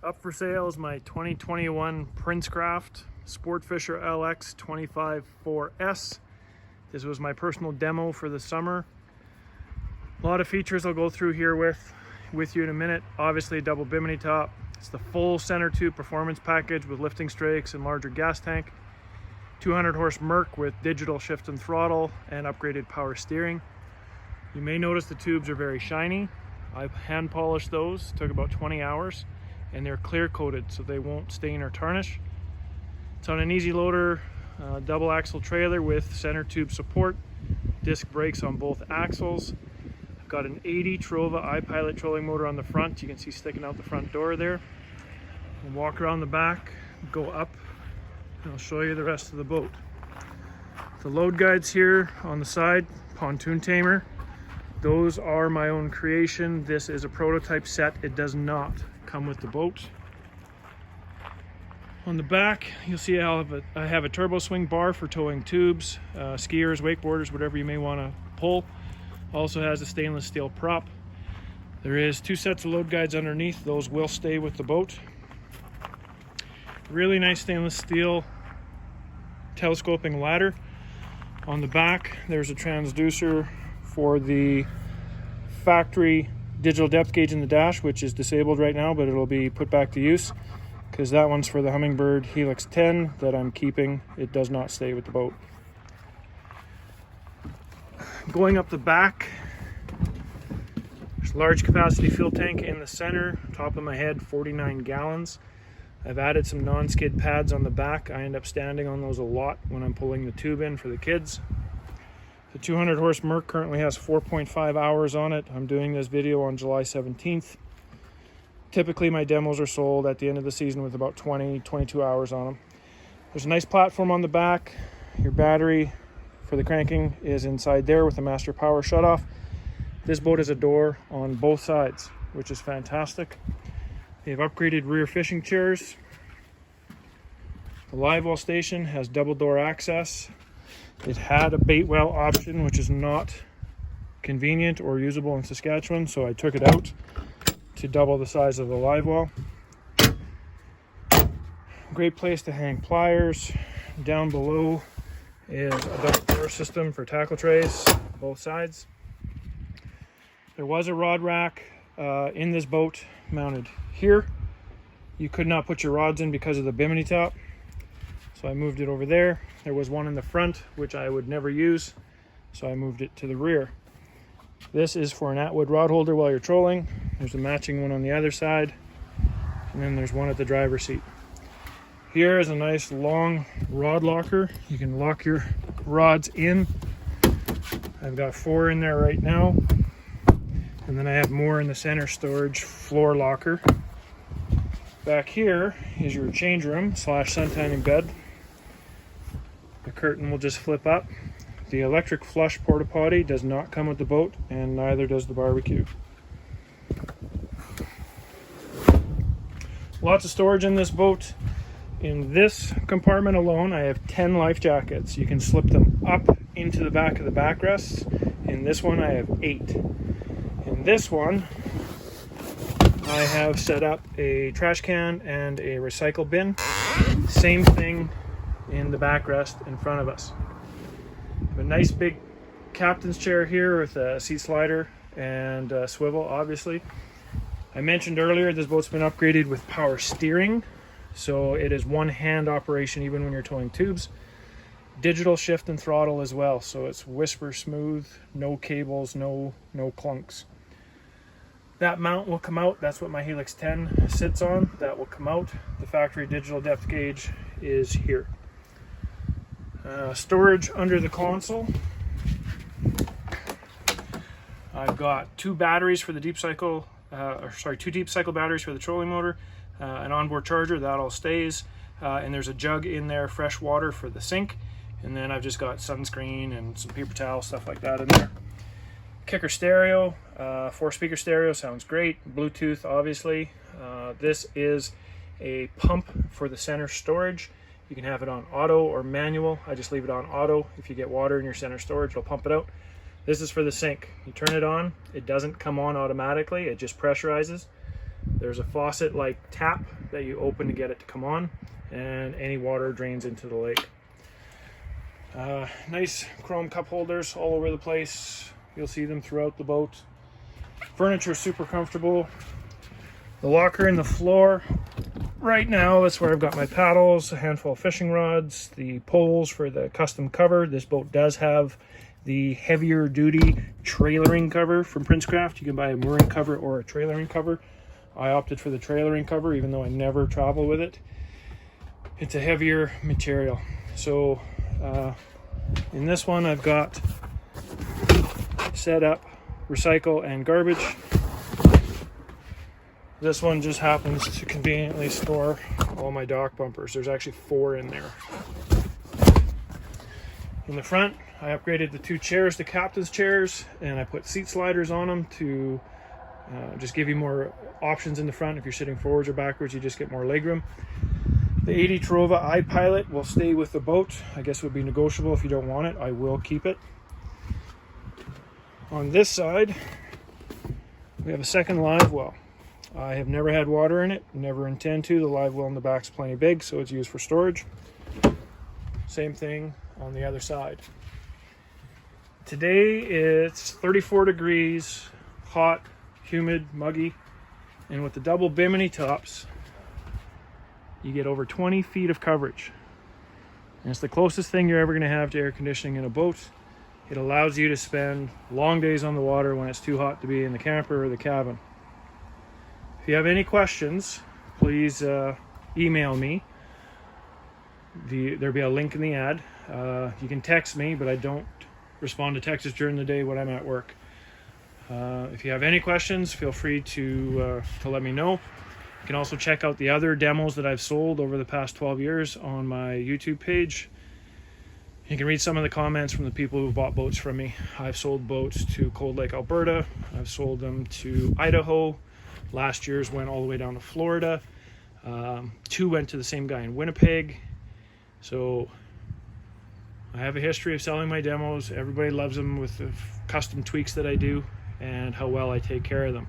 Up for sale is my 2021 Princecraft Sportfisher LX 25-4S. This was my personal demo for the summer. A lot of features I'll go through here with you in a minute. Obviously a double bimini top. It's the full center tube performance package with lifting strakes and larger gas tank. 200 horse Merc with digital shift and throttle and upgraded power steering. You may notice the tubes are very shiny. I've hand polished those, took about 20 hours, and they're clear coated so they won't stain or tarnish. It's on an easy loader double axle trailer with center tube support, disc brakes on both axles. I've got an 80 Trova iPilot trolling motor on the front. You can see sticking out the front door there. We'll walk around the back, go up, and I'll show you the rest of the boat. The load guides here on the side, pontoon tamer. Those are my own creation. This is a prototype set. It does not come with the boat. On the back, you'll see I have a turbo swing bar for towing tubes, skiers, wakeboarders, whatever you may want to pull. Also has a stainless steel prop. There is 2 sets of load guides underneath. Those will stay with the boat. Really nice stainless steel telescoping ladder. On the back, there's a transducer for the factory digital depth gauge in the dash, which is disabled right now, but it'll be put back to use because that one's for the Humminbird Helix 10 that I'm keeping. It does not stay with the boat. Going up the back, there's a large capacity fuel tank in the center, top of my head, 49 gallons. I've added some non-skid pads on the back. I end up standing on those a lot when I'm pulling the tube in for the kids. The 200 horse Merc currently has 4.5 hours on it. I'm doing this video on July 17th. Typically my demos are sold at the end of the season with about 22 hours on them. There's a nice platform on the back. Your battery for the cranking is inside there with a master power shutoff. This boat has a door on both sides, which is fantastic. They have upgraded rear fishing chairs. The live well station has double door access. It had a bait well option, which is not convenient or usable in Saskatchewan, so I took it out to double the size of the live well. Great place to hang pliers. Down below is a double door system for tackle trays, both sides. There was a rod rack in this boat mounted here. You could not put your rods in because of the bimini top, so I moved it over there. There was one in the front, which I would never use, so I moved it to the rear. This is for an Atwood rod holder while you're trolling. There's a matching one on the other side, and then there's one at the driver's seat. Here is a nice long rod locker. You can lock your rods in. I've got 4 in there right now, and then I have more in the center storage floor locker. Back here is your change room / sun tanning bed. The curtain will just flip up. The electric flush porta potty does not come with the boat, and neither does the barbecue. Lots of storage in this boat. In this compartment alone, I have 10 life jackets. You can slip them up into the back of the backrests. In this one, I have 8. In this one, I have set up a trash can and a recycle bin. Same thing in the backrest in front of us. A nice big captain's chair here with a seat slider and a swivel, obviously. I mentioned earlier this boat's been upgraded with power steering, so it is one hand operation even when you're towing tubes. Digital shift and throttle as well, so it's whisper smooth, no cables, no clunks. That mount will come out. That's what my Helix 10 sits on. That will come out. The factory digital depth gauge is here. Storage under the console. I've got 2 batteries for the deep cycle, 2 deep cycle batteries for the trolling motor, an onboard charger, that all stays, and there's a jug in there, fresh water for the sink, and then I've just got sunscreen and some paper towel, stuff like that in there. Kicker stereo, 4-speaker stereo, sounds great. Bluetooth, obviously. This is a pump for the center storage. You can have it on auto or manual. I just leave it on auto. If you get water in your center storage, it'll pump it out. This is for the sink. You turn it on, it doesn't come on automatically, it just pressurizes. There's a faucet-like tap that you open to get it to come on, and any water drains into the lake. Nice chrome cup holders all over the place. You'll see them throughout the boat. Furniture is super comfortable. The locker in the floor. Right now, that's where I've got my paddles, a handful of fishing rods, the poles for the custom cover. This boat does have the heavier duty trailering cover from Princecraft. You can buy a mooring cover or a trailering cover. I opted for the trailering cover, even though I never travel with it. It's a heavier material. So in this one, I've got set up recycle and garbage. This one just happens to conveniently store all my dock bumpers. There's actually 4 in there. In the front, I upgraded the 2 chairs to captain's chairs, and I put seat sliders on them to just give you more options in the front. If you're sitting forwards or backwards, you just get more legroom. The 80 Terova iPilot will stay with the boat. I guess it would be negotiable. If you don't want it, I will keep it. On this side, we have a second live well. I have never had water in it, never intend to. The live well in the back's plenty big, so it's used for storage. Same thing on the other side. Today it's 34 degrees, hot, humid, muggy, and with the double bimini tops, you get over 20 feet of coverage. And it's the closest thing you're ever going to have to air conditioning in a boat. It allows you to spend long days on the water when it's too hot to be in the camper or the cabin. If you have any questions, please email me. There'll be a link in the ad. You can text me, but I don't respond to texts during the day when I'm at work. If you have any questions, feel free to let me know. You can also check out the other demos that I've sold over the past 12 years on my YouTube page. You can read some of the comments from the people who bought boats from me. I've sold boats to Cold Lake, Alberta. I've sold them to Idaho. Last year's went all the way down to Florida. 2 went to the same guy in Winnipeg. So I have a history of selling my demos. Everybody loves them with the custom tweaks that I do and how well I take care of them.